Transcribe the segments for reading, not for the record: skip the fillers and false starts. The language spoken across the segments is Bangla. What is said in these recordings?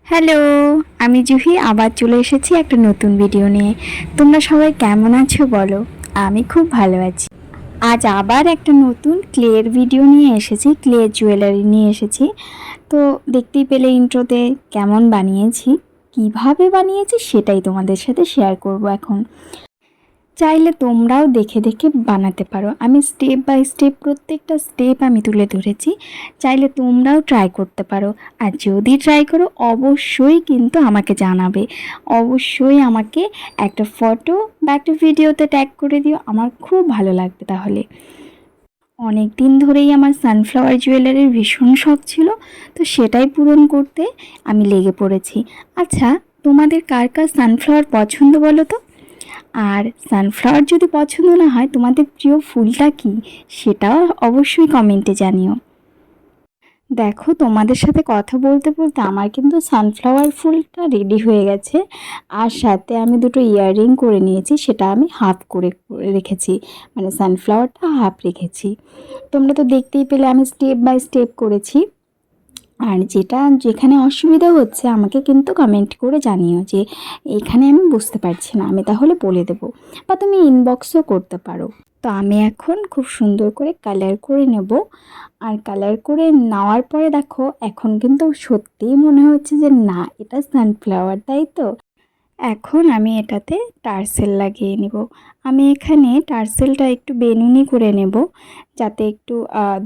হ্যালো, আমি জুহি আবার চলে এসেছি একটা নতুন ভিডিও নিয়ে। তোমরা সবাই কেমন আছো বলো? আমি খুব ভালো আছি। আজ আবার একটা নতুন ক্লের ভিডিও নিয়ে এসেছি, ক্লে জুয়েলারি নিয়ে এসেছি। তো দেখতেই পেলে ইন্ট্রোতে কেমন বানিয়েছি, কিভাবে বানিয়েছি সেটাই তোমাদের সাথে শেয়ার করব এখন। চাইলে তোমরাও দেখে দেখে বানাতে পারো। আমি স্টেপ বাই স্টেপ প্রত্যেকটা স্টেপ আমি তুলে ধরেছি। চাইলে তোমরাও ট্রাই করতে পারো। আর যদি ট্রাই করো অবশ্যই কিন্তু আমাকে জানাবে। অবশ্যই আমাকে একটা ফটো বা একটা ভিডিওতে ট্যাগ করে দিও, আমার খুব ভালো লাগবে তাহলে। অনেক দিন ধরেই আমার সানফ্লাওয়ার জুয়েলারির ভীষণ শখ ছিল, তো সেটাই পূরণ করতে আমি লেগে পড়েছি। আচ্ছা, তোমাদের কার কার সানফ্লাওয়ার পছন্দ বলো তো? আর সানফ্লাওয়ার যদি পছন্দ না হয়, তোমাদের প্রিয় ফুলটা কি সেটাও অবশ্যই কমেন্টে জানিও। দেখো, তোমাদের সাথে কথা বলতে বলতে আমার কিন্তু সানফ্লাওয়ার ফুলটা রেডি হয়ে গেছে। আর সাথে আমি দুটো ইয়াররিং করে নিয়েছি, সেটা আমি হাফ করে রেখেছি, মানে সানফ্লাওয়ারটা হাফ রেখেছি। তোমরা তো দেখতেই পেলে আমি স্টেপ বাই স্টেপ করেছি। আর যেখানে অসুবিধা হচ্ছে আমাকে কিন্তু কমেন্ট করে জানিও যে এখানে আমি বুঝতে পারছি না, আমি তাহলে বলে দেবো, বা তুমি ইনবক্সও করতে পারো। তো আমি এখন খুব সুন্দর করে কালার করে নেব। আর কালার করে নেওয়ার পরে দেখো, এখন কিন্তু সত্যিই মনে হচ্ছে যে না, এটা সানফ্লাওয়ার, তাই তো। এখন আমি এটাতে টার্সেল লাগিয়ে নেব। আমি এখানে টার্সেলটা একটু বেনুনি করে নেব, যাতে একটু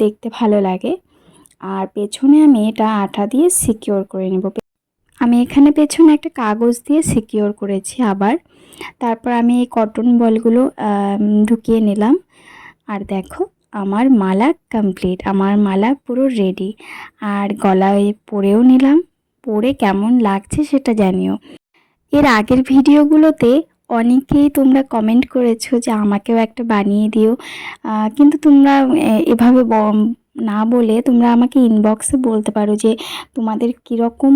দেখতে ভালো লাগে। আর পেছনে আমি এটা আঠা দিয়ে সিকিওর করে নেব। আমি এখানে পেছনে একটা কাগজ দিয়ে সিকিওর করেছি আবার। তারপর আমি এই কটন বলগুলো ঢুকিয়ে নিলাম। আর দেখো, আমার মালা কমপ্লিট, আমার মালা পুরো রেডি। আর গলায় পরেও নিলাম। পরে কেমন লাগছে সেটা জানিও। এর আগের ভিডিওগুলোতে অনেকেই তোমরা কমেন্ট করেছো যে আমাকেও একটা বানিয়ে দিও, কিন্তু তোমরা এভাবে না বলে তোমরা আমাকে ইনবক্সে বলতে পারো যে তোমাদের কীরকম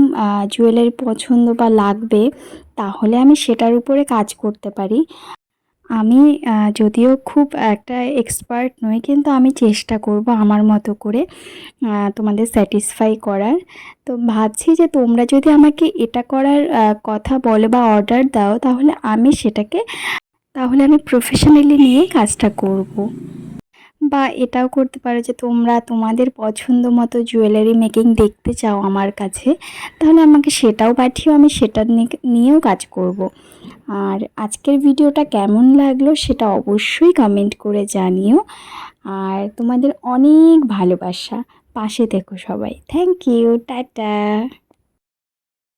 জুয়েলারি পছন্দ বা লাগবে, তাহলে আমি সেটার উপরে কাজ করতে পারি। আমি যদিও খুব একটা এক্সপার্ট নই, কিন্তু আমি চেষ্টা করব আমার মতো করে তোমাদের স্যাটিসফাই করার। তো ভাবছি যে তোমরা যদি আমাকে এটা করার কথা বলো বা অর্ডার দাও, তাহলে আমি প্রফেশনালি নিয়ে কাজটা করব। বা এটাও করতে পারো যে তোমরা তোমাদের পছন্দ মতো জুয়েলারি মেকিং দেখতে চাও আমার কাছে, তাহলে আমাকে সেটাও পাঠিও, আমি সেটা নিয়েও কাজ করব। আর আজকের ভিডিওটা কেমন লাগলো সেটা অবশ্যই কমেন্ট করে জানিও। আর তোমাদের অনেক ভালোবাসা, পাশে থেকো সবাই। Thank you, tata.